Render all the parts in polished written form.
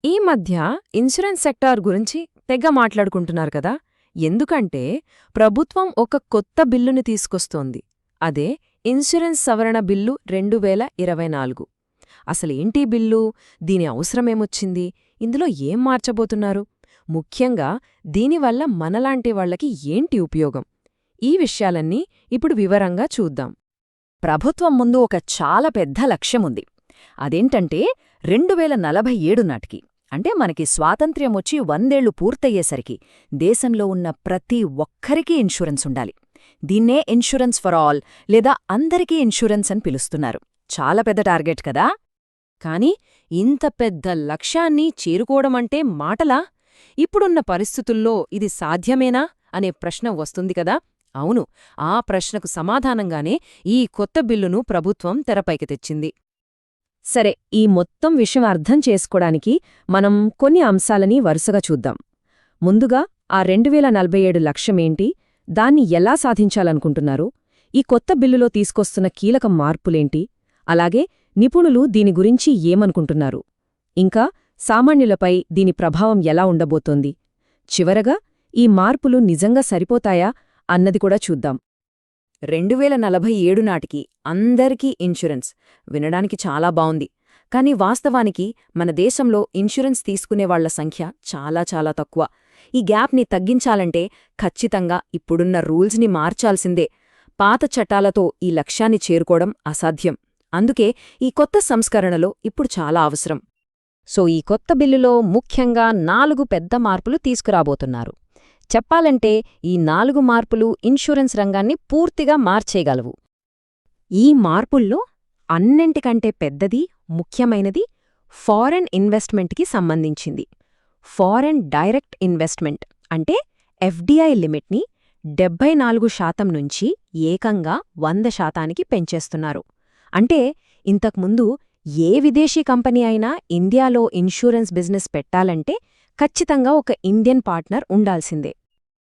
ఈ మధ్య insurance sector గురించి తెగ మాట్లాడుకుంటున్నారు కదా. ఎందుకంటే ప్రభుత్వం ఒక కొత్త బిల్లుని తీసుకొస్తోంది. అదే ఇన్సూరెన్స్ సవరణ బిల్లు 2024. అసలేంటీ బిల్లు, దీని అవసరమేమొచ్చింది, ఇందులో ఏం మార్చబోతున్నారు, ముఖ్యంగా దీనివల్ల మనలాంటి వాళ్లకి ఏంటి ఉపయోగం, ఈ విషయాలన్నీ ఇప్పుడు వివరంగా చూద్దాం. ప్రభుత్వం ముందు ఒక చాలా పెద్ద లక్ష్యముంది. అదేంటంటే 2047 నాటికి, అంటే మనకి స్వాతంత్ర్యమొచ్చి 100 ఏళ్లు పూర్తయ్యేసరికి దేశంలో ఉన్న ప్రతి ఒక్కరికీ ఇన్సూరెన్స్ ఉండాలి. దీన్నే ఇన్సూరెన్స్ ఫర్ ఆల్ లేదా అందరికీ ఇన్సూరెన్స్ అని పిలుస్తున్నారు. చాలా పెద్ద టార్గెట్ కదా. కాని ఇంత పెద్ద లక్ష్యాన్ని చేరుకోవడమంటే మాటలా? ఇప్పుడున్న పరిస్థితుల్లో ఇది సాధ్యమేనా అనే ప్రశ్న వస్తుంది కదా. అవును, ఆ ప్రశ్నకు సమాధానంగానే ఈ కొత్త బిల్లును ప్రభుత్వం తెరపైకి తెచ్చింది. సరే, ఈ మొత్తం విషయం అర్థం చేసుకోడానికి మనం కొన్ని అంశాలని వరుసగా చూద్దాం. ముందుగా ఆ 2047 లక్ష్యమేంటి, దాన్ని ఎలా సాధించాలనుకుంటున్నారు, ఈ కొత్త బిల్లులో తీసుకొస్తున్న కీలక మార్పులేంటి, అలాగే నిపుణులు దీని గురించి ఏమనుకుంటున్నారు, ఇంకా సామాన్యులపై దీని ప్రభావం ఎలా ఉండబోతోంది, చివరగా ఈ మార్పులు నిజంగా సరిపోతాయా అన్నది కూడా చూద్దాం. 2047 నాటికి అందరికీ ఇన్సూరెన్స్ వినడానికి చాలా బావుంది. కానీ వాస్తవానికి మన దేశంలో ఇన్సూరెన్స్ తీసుకునేవాళ్ల సంఖ్య చాలా చాలా తక్కువ. ఈ గ్యాప్ని తగ్గించాలంటే ఖచ్చితంగా ఇప్పుడున్న రూల్స్ని మార్చాల్సిందే. పాత చట్టాలతో ఈ లక్ష్యాన్ని చేరుకోవడం అసాధ్యం. అందుకే ఈ కొత్త సంస్కరణలో ఇప్పుడు చాలా అవసరం. సో ఈ కొత్త బిల్లులో ముఖ్యంగా 4 పెద్ద మార్పులు తీసుకురాబోతున్నారు. చెప్పాలంటే ఈ 4 మార్పులు ఇన్సూరెన్స్ రంగాన్ని పూర్తిగా మార్చేయగలవు. ఈ మార్పుల్లో అన్నింటికంటే పెద్దది, ముఖ్యమైనది ఫారెన్ ఇన్వెస్ట్మెంట్కి సంబంధించింది. ఫారెన్ డైరెక్ట్ ఇన్వెస్ట్మెంట్ అంటే ఎఫ్డిఐ లిమిట్ని 74% నుంచి ఏకంగా 100%కి పెంచేస్తున్నారు. అంటే ఇంతకుముందు ఏ విదేశీ కంపెనీ అయినా ఇండియాలో ఇన్సూరెన్స్ బిజినెస్ పెట్టాలంటే ఖచ్చితంగా ఒక ఇండియన్ పార్ట్నర్ ఉండాల్సిందే.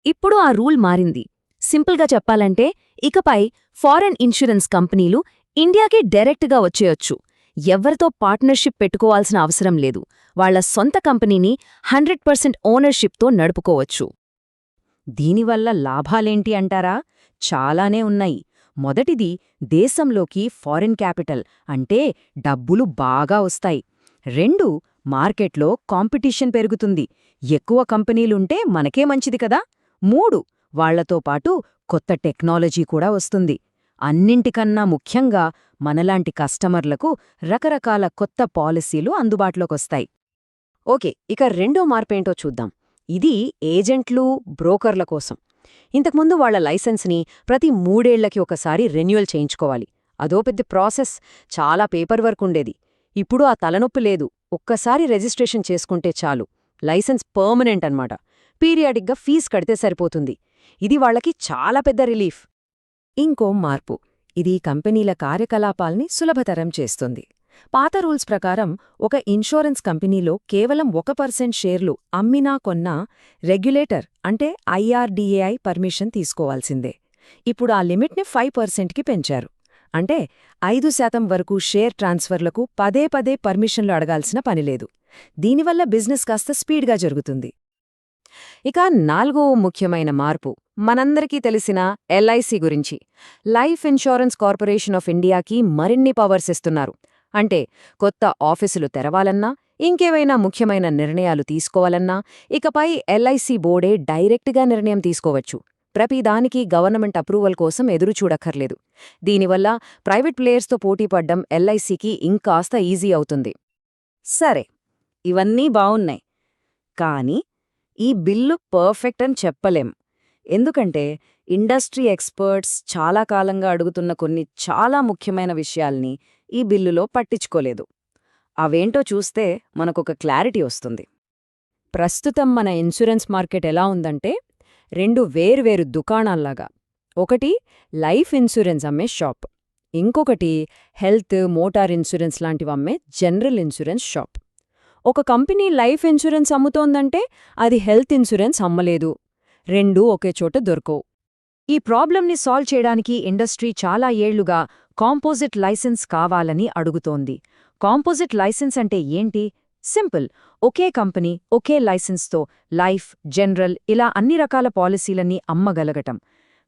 ఇప్పుడు ఆ రూల్ మారింది. సింపుల్గా చెప్పాలంటే ఇకపై ఫారెన్ ఇన్సూరెన్స్ కంపెనీలు ఇండియాకి డైరెక్ట్గా వచ్చేయొచ్చు. ఎవ్వరితో పార్ట్నర్షిప్ పెట్టుకోవాల్సిన అవసరం లేదు. వాళ్ల సొంత కంపెనీని 100% ఓనర్షిప్తో నడుపుకోవచ్చు. దీనివల్ల లాభాలేంటి అంటారా? చాలానే ఉన్నాయి. మొదటిది, దేశంలోకి ఫారిన్ క్యాపిటల్ అంటే డబ్బులు బాగా వస్తాయి. 2, మార్కెట్లో కాంపిటీషన్ పెరుగుతుంది. ఎక్కువ కంపెనీలుంటే మనకే మంచిది కదా. 3, వాళ్లతో పాటు కొత్త టెక్నాలజీ కూడా వస్తుంది. అన్నింటికన్నా ముఖ్యంగా మనలాంటి కస్టమర్లకు రకరకాల కొత్త పాలసీలు అందుబాటులోకొస్తాయి. ఓకే, ఇక రెండో మార్పేంటో చూద్దాం. ఇది ఏజెంట్లు, బ్రోకర్ల కోసం. ఇంతకుముందు వాళ్ల లైసెన్స్ని ప్రతి 3 ఏళ్లకి ఒకసారి రెన్యువల్ చేయించుకోవాలి. అదో పెద్ద ప్రాసెస్, చాలా పేపర్ వర్క్ ఉండేది. ఇప్పుడు ఆ తలనొప్పి లేదు. ఒక్కసారి రిజిస్ట్రేషన్ చేసుకుంటే చాలు. లైసెన్స్ పర్మనెంట్ అన్నమాట. పీరియాడిక్గా ఫీజు కడితే సరిపోతుంది. ఇది వాళ్లకి చాలా పెద్ద రిలీఫ్. ఇంకో మార్పు, ఇది కంపెనీల కార్యకలాపాల్ని సులభతరం చేస్తుంది. పాత రూల్స్ ప్రకారం ఒక ఇన్సూరెన్స్ కంపెనీలో కేవలం 1% షేర్లు అమ్మినా కొన్నా రెగ్యులేటర్ అంటే IRDAI పర్మిషన్ తీసుకోవాల్సిందే. ఇప్పుడు ఆ లిమిట్ని 5%కి పెంచారు. అంటే 5% వరకు షేర్ ట్రాన్స్ఫర్లకు పదే పదే పర్మిషన్లు అడగాల్సిన పనిలేదు. దీనివల్ల బిజినెస్ కాస్త స్పీడ్గా జరుగుతుంది. ఇక 4వ ముఖ్యమైన మార్పు మనందరికీ తెలిసిన LIC గురించి. లైఫ్ ఇన్షూరెన్స్ కార్పొరేషన్ ఆఫ్ ఇండియాకి మరిన్ని పవర్స్ ఇస్తున్నారు. అంటే కొత్త ఆఫీసులు తెరవాలన్నా, ఇంకేవైనా ముఖ్యమైన నిర్ణయాలు తీసుకోవాలన్నా ఇకపై LIC బోర్డే డైరెక్ట్గా నిర్ణయం తీసుకోవచ్చు. ప్రతిదానికి గవర్నమెంట్ అప్రూవల్ కోసం ఎదురుచూడక్కర్లేదు. దీనివల్ల ప్రైవేట్ ప్లేయర్స్తో పోటీపడ్డం LICకి ఇంకాస్త ఈజీ అవుతుంది. సరే, ఇవన్నీ బావున్నాయి. కానీ ఈ బిల్లు పర్ఫెక్ట్ అని చెప్పలేం. ఎందుకంటే ఇండస్ట్రీ ఎక్స్పర్ట్స్ చాలా కాలంగా అడుగుతున్న కొన్ని చాలా ముఖ్యమైన విషయాల్ని ఈ బిల్లులో పట్టించుకోలేదు. అవేంటో చూస్తే మనకొక క్లారిటీ వస్తుంది. ప్రస్తుతం మన ఇన్సూరెన్స్ మార్కెట్ ఎలా ఉందంటే 2 వేర్వేరు దుకాణాల్లాగా. ఒకటి లైఫ్ ఇన్సూరెన్స్ అమ్మే షాప్, ఇంకొకటి హెల్త్, మోటార్ ఇన్సూరెన్స్ లాంటివమ్మే జనరల్ ఇన్సూరెన్స్ షాప్. ఒక కంపెనీ లైఫ్ ఇన్సూరెన్స్ అమ్ముతోందంటే అది హెల్త్ ఇన్సూరెన్స్ అమ్మలేదు. 2 ఒకే చోట దొరకవు. ఈ ప్రాబ్లంని సాల్వ్ చేయడానికి ఇండస్ట్రీ చాలా ఏళ్లుగా కాంపోజిట్ లైసెన్స్ కావాలని అడుగుతోంది. కాంపోజిట్ లైసెన్స్ అంటే ఏంటి? సింపుల్. ఒకే కంపెనీ, ఒకే లైసెన్స్తో లైఫ్, జనరల్ ఇలా అన్ని రకాల పాలసీలన్నీ అమ్మగలగటం.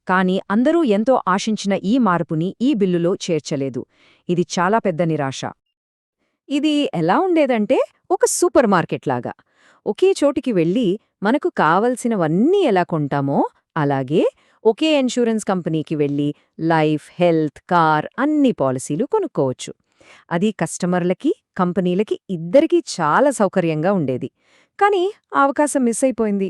కానీ అందరూ ఎంతో ఆశించిన ఈ మార్పుని ఈ బిల్లులో చేర్చలేదు. ఇది చాలా పెద్ద నిరాశ. ఇది ఎలా ఉండేదంటే ఒక సూపర్ మార్కెట్లాగా. ఒకే చోటికి వెళ్ళి మనకు కావలసినవన్నీ ఎలా కొంటామో అలాగే ఒకే ఇన్సూరెన్స్ కంపెనీకి వెళ్ళి లైఫ్, హెల్త్, కార్ అన్ని పాలసీలు కొనుక్కోవచ్చు. అది కస్టమర్లకి, కంపెనీలకి ఇద్దరికీ చాలా సౌకర్యంగా ఉండేది. కానీ ఆ అవకాశం మిస్ అయిపోయింది.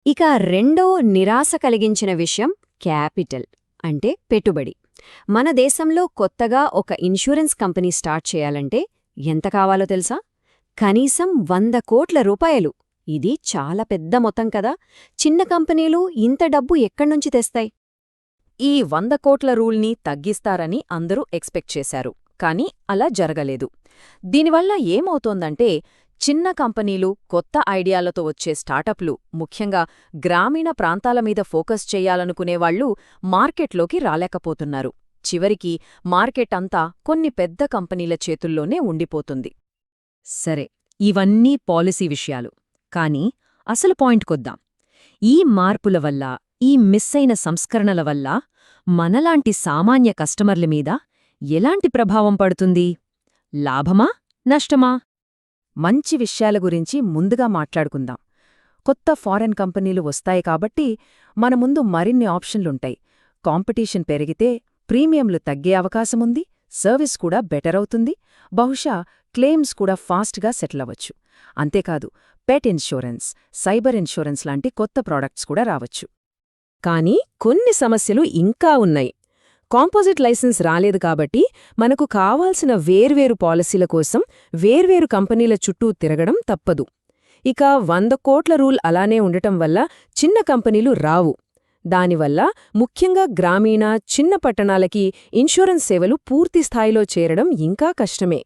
ఇక రెండో నిరాశ కలిగించిన విషయం క్యాపిటల్ అంటే పెట్టుబడి. మన దేశంలో కొత్తగా ఒక ఇన్సూరెన్స్ కంపెనీ స్టార్ట్ చేయాలంటే ఎంత కావాలో తెలుసా? కనీసం 100 కోట్ల రూపాయలు. ఇది చాలా పెద్ద మొత్తం కదా. చిన్న కంపెనీలు ఇంత డబ్బు ఎక్కడ్నుంచి తెస్తాయి? ఈ 100 కోట్ల రూల్ని తగ్గిస్తారని అందరూ ఎక్స్పెక్ట్ చేశారు. కానీ అలా జరగలేదు. దీనివల్ల ఏమవుతోందంటే చిన్న కంపెనీలు, కొత్త ఐడియాలతో వచ్చే స్టార్టప్లు, ముఖ్యంగా గ్రామీణ ప్రాంతాల మీద ఫోకస్ చెయ్యాలనుకునేవాళ్లు మార్కెట్లోకి రాలేకపోతున్నారు. చివరికి మార్కెట్ అంతా కొన్ని పెద్ద కంపెనీల చేతుల్లోనే ఉండిపోతుంది. సరే, ఇవన్నీ పాలసీ విషయాలు. కానీ అసలు పాయింట్కొద్దాం. ఈ మార్పుల వల్ల, ఈ మిస్ అయిన సంస్కరణల వల్ల మనలాంటి సామాన్య కస్టమర్ల మీద ఎలాంటి ప్రభావం పడుతుంది? లాభమా? నష్టమా? మంచి విషయాల గురించి ముందుగా మాట్లాడుకుందాం. కొత్త ఫారెన్ కంపెనీలు వస్తాయి కాబట్టి మన ముందు మరిన్ని ఆప్షన్లుంటాయి. కాంపిటీషన్ పెరిగితే ప్రీమియంలు తగ్గే అవకాశముంది, సర్వీస్ కూడా బెటర్ అవుతుంది, బహుశా క్లెయిమ్స్ కూడా ఫాస్ట్గా సెటిల్ అవ్వచ్చు. అంతేకాదు, పెట్ ఇన్సూరెన్స్, సైబర్ ఇన్సూరెన్స్ లాంటి కొత్త ప్రాడక్ట్స్ కూడా రావచ్చు. కానీ కొన్ని సమస్యలు ఇంకా ఉన్నాయి. కాంపోజిట్ లైసెన్స్ రాలేదు కాబట్టి మనకు కావాల్సిన వేర్వేరు పాలసీల కోసం వేర్వేరు కంపెనీల చుట్టూ తిరగడం తప్పదు. ఇక 100 కోట్ల రూల్ అలానే ఉండటం వల్ల చిన్న కంపెనీలు రావు. దానివల్ల ముఖ్యంగా గ్రామీణ, చిన్న పట్టణాలకి ఇన్సూరెన్స్ సేవలు పూర్తిస్థాయిలో చేరడం ఇంకా కష్టమే.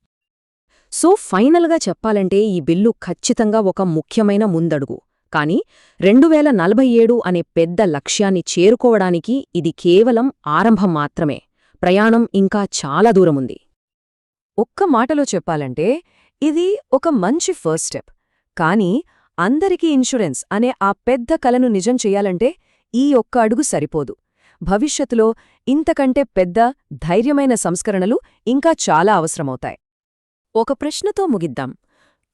సో ఫైనల్గా చెప్పాలంటే ఈ బిల్లు ఖచ్చితంగా ఒక ముఖ్యమైన ముందడుగు. కానీ 2047 అనే పెద్ద లక్ష్యాన్ని చేరుకోవడానికి ఇది కేవలం ఆరంభం మాత్రమే. ప్రయాణం ఇంకా చాలా దూరముంది. ఒక్క మాటలో చెప్పాలంటే ఇది ఒక మంచి ఫస్ట్ స్టెప్. కానీ అందరికీ ఇన్సూరెన్స్ అనే ఆ పెద్ద కలను నిజం చెయ్యాలంటే ఈ ఒక్క అడుగు సరిపోదు. భవిష్యత్తులో ఇంతకంటే పెద్ద, ధైర్యమైన సంస్కరణలు ఇంకా చాలా అవసరమవుతాయి. ఒక ప్రశ్నతో ముగిద్దాం.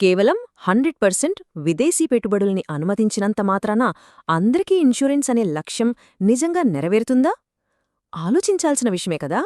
కేవలం 100% విదేశీ పెట్టుబడుల్ని అనుమతించినంత మాత్రాన అందరికీ ఇన్సూరెన్స్ అనే లక్ష్యం నిజంగా నెరవేరుతుందా? ఆలోచించాల్సిన విషయమే కదా.